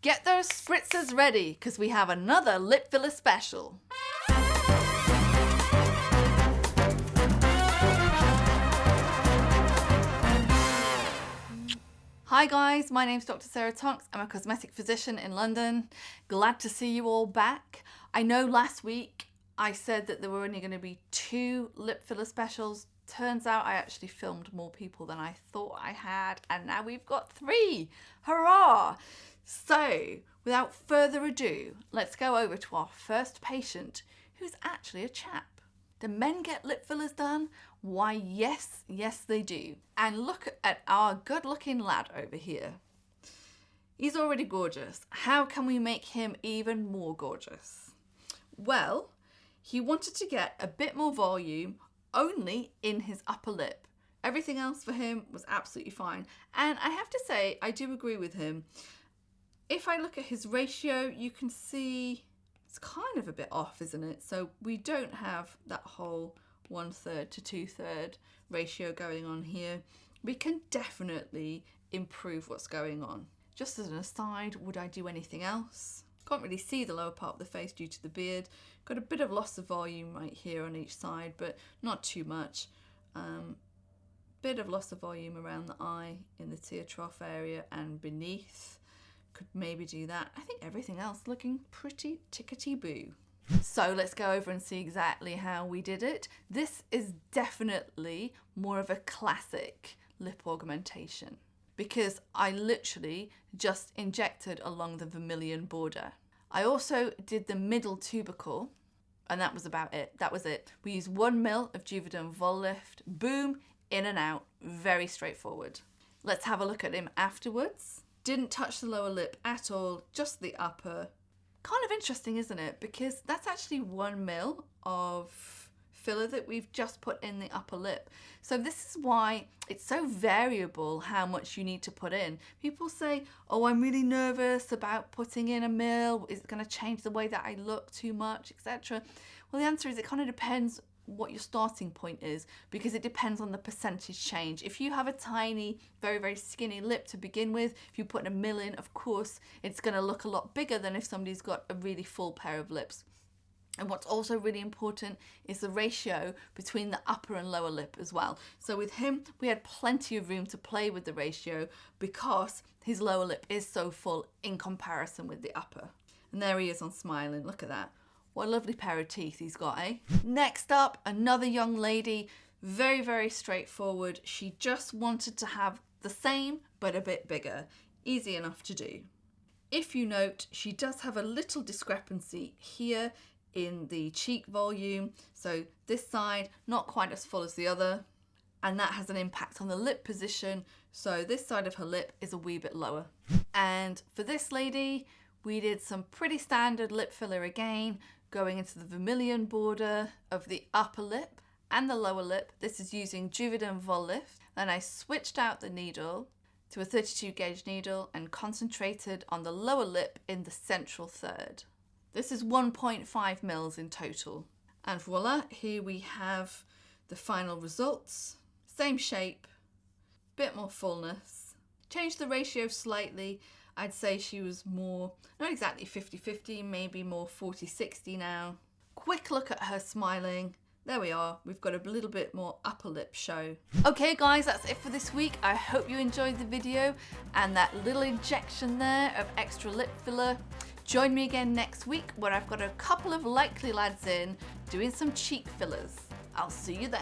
Get those spritzers ready because we have another lip filler special. Hi guys, my name's Dr Sarah Tonks. I'm a cosmetic physician in London. Glad to see you all back. I know last week I said that there were only going to be 2 lip filler specials. Turns out I actually filmed more people than I thought I had, and now we've got 3. Hurrah! So, without further ado, let's go over to our first patient, who's actually a chap. Do men get lip fillers done? Why, yes, they do. And look at our good-looking lad over here. He's already gorgeous. How can we make him even more gorgeous? Well, he wanted to get a bit more volume only in his upper lip. Everything else for him was absolutely fine. And I have to say, I do agree with him. If I look at his ratio, you can see it's kind of a bit off, isn't it? So we don't have that whole 1/3 to 2/3 ratio going on here. We can definitely improve what's going on. Just as an aside, would I do anything else? Can't really see the lower part of the face due to the beard. Got a bit of loss of volume right here on each side, but not too much. Bit of loss of volume around the eye in the tear trough area and beneath. Could maybe do that. I think everything else looking pretty tickety-boo. So let's go over and see exactly how we did it. This is definitely more of a classic lip augmentation because I literally just injected along the vermilion border. I also did the middle tubercle and that was about it. That was it. We used 1 ml of Juvederm Vollift. Boom, in and out. Very straightforward. Let's have a look at him afterwards. Didn't touch the lower lip at all, just the upper. Kind of interesting, isn't it? Because that's actually 1 ml of filler that we've just put in the upper lip. So this is why it's so variable how much you need to put in. People say, oh, I'm really nervous about putting in 1 ml. Is it going to change the way that I look too much, etc.? Well, the answer is it kind of depends what your starting point is, because it depends on the percentage change. If you have a tiny, very, very skinny lip to begin with, if you put 1 ml in, of course, it's going to look a lot bigger than if somebody's got a really full pair of lips. And what's also really important is the ratio between the upper and lower lip as well. So with him, we had plenty of room to play with the ratio because his lower lip is so full in comparison with the upper. And there he is on smiling. Look at that. What a lovely pair of teeth he's got, eh? Next up, another young lady, very, very straightforward. She just wanted to have the same, but a bit bigger. Easy enough to do. If you note, she does have a little discrepancy here in the cheek volume. So this side, not quite as full as the other. And that has an impact on the lip position. So this side of her lip is a wee bit lower. And for this lady, we did some pretty standard lip filler again, going into the vermilion border of the upper lip and the lower lip. This is using Juvederm Vollift. Then I switched out the needle to a 32 gauge needle and concentrated on the lower lip in the central third. This is 1.5 ml in total. And voila, here we have the final results. Same shape, bit more fullness. Changed the ratio slightly. I'd say she was more, not exactly 50-50, maybe more 40-60 now. Quick look at her smiling. There we are. We've got a little bit more upper lip show. Okay guys, that's it for this week. I hope you enjoyed the video and that little injection there of extra lip filler. Join me again next week where I've got a couple of likely lads in doing some cheek fillers. I'll see you then.